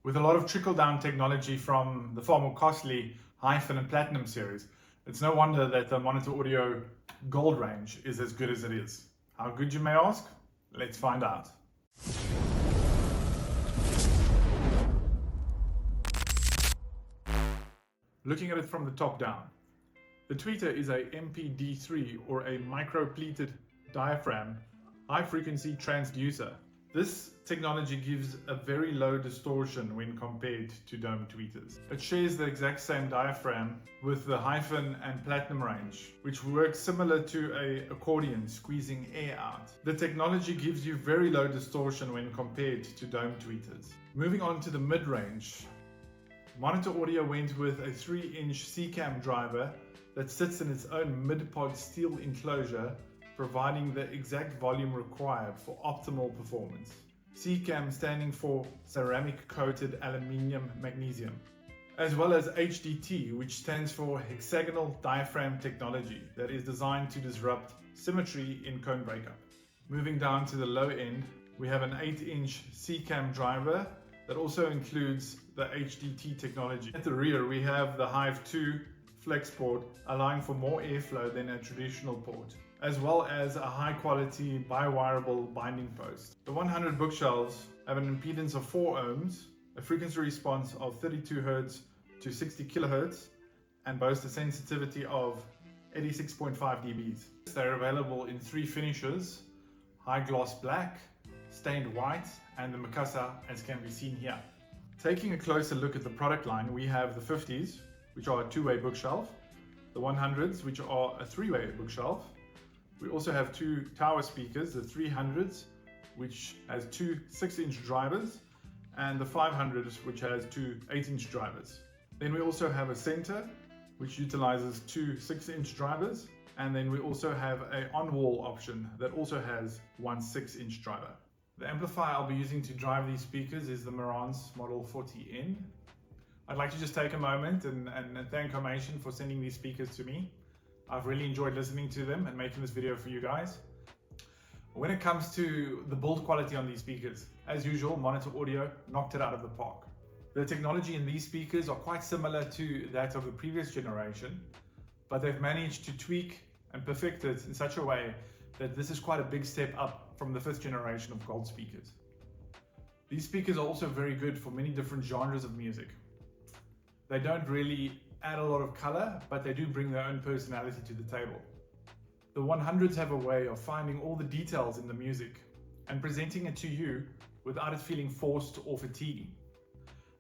With a lot of trickle-down technology from the far more costly Hyphen and Platinum series, it's no wonder that the Monitor Audio Gold range is as good as it is. How good, you may ask? Let's find out. Looking at it from the top down, the tweeter is a MPD3 or a micro-pleated diaphragm high-frequency transducer. This technology gives a very low distortion when compared to dome tweeters. It shares the exact same diaphragm with the Hyphen and Platinum range, which works similar to an accordion squeezing air out. The technology gives you very low distortion when compared to dome tweeters. Moving on to the mid-range, Monitor Audio went with a 3-inch CCAM driver that sits in its own mid-pod steel enclosure, providing the exact volume required for optimal performance. CCAM standing for ceramic coated aluminium magnesium, as well as HDT, which stands for hexagonal diaphragm technology that is designed to disrupt symmetry in cone breakup. Moving down to the low end, we have an 8-inch CCAM driver that also includes the HDT technology. At the rear, we have the Hive 2 flex port, allowing for more airflow than a traditional port, as well as a high-quality bi-wireable binding post. The 100 bookshelves have an impedance of 4 ohms, a frequency response of 32 Hz to 60 kHz, and boast a sensitivity of 86.5 dB. They're available in 3 finishes: high gloss black, stained white, and the Mikasa, as can be seen here. Taking a closer look at the product line, we have the 50s, which are a 2-way bookshelf, the 100s, which are a 3-way bookshelf. We also have 2 tower speakers, the 300s, which has 2 6-inch drivers, and the 500s, which has 2 8-inch drivers. Then we also have a center, which utilizes 2 6-inch drivers, and then we also have an on-wall option that also has 1 6-inch driver. The amplifier I'll be using to drive these speakers is the Marantz Model 40N. I'd like to just take a moment and thank Homation for sending these speakers to me. I've really enjoyed listening to them and making this video for you guys. When it comes to the build quality on these speakers, as usual, Monitor Audio knocked it out of the park. The technology in these speakers are quite similar to that of the previous generation, but they've managed to tweak and perfect it in such a way that this is quite a big step up from the 5th generation of Gold speakers. These speakers are also very good for many different genres of music. They don't really add a lot of color, but they do bring their own personality to the table. The 100s have a way of finding all the details in the music and presenting it to you without it feeling forced or fatiguing.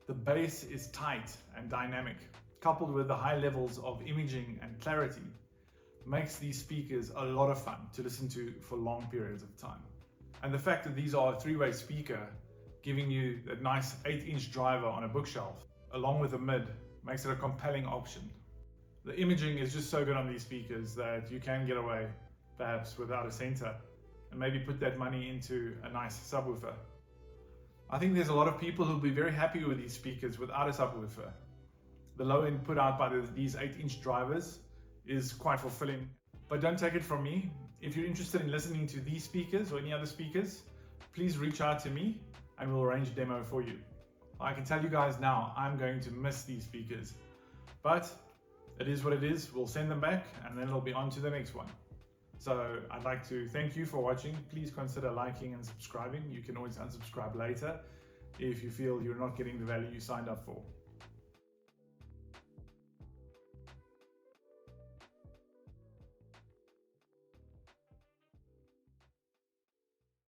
The bass is tight and dynamic, coupled with the high levels of imaging and clarity, makes these speakers a lot of fun to listen to for long periods of time. And the fact that these are a 3-way speaker, giving you that nice 8-inch driver on a bookshelf, along with a mid, makes it a compelling option. The imaging is just so good on these speakers that you can get away, perhaps without a center, and maybe put that money into a nice subwoofer. I think there's a lot of people who'll be very happy with these speakers without a subwoofer. The low end put out by these 8-inch drivers is quite fulfilling. But don't take it from me. If you're interested in listening to these speakers or any other speakers, please reach out to me and we'll arrange a demo for you. I can tell you guys now, I'm going to miss these speakers, but it is what it is. We'll send them back and then it'll be on to the next one. So I'd like to thank you for watching. Please consider liking and subscribing. You can always unsubscribe later if you feel you're not getting the value you signed up for.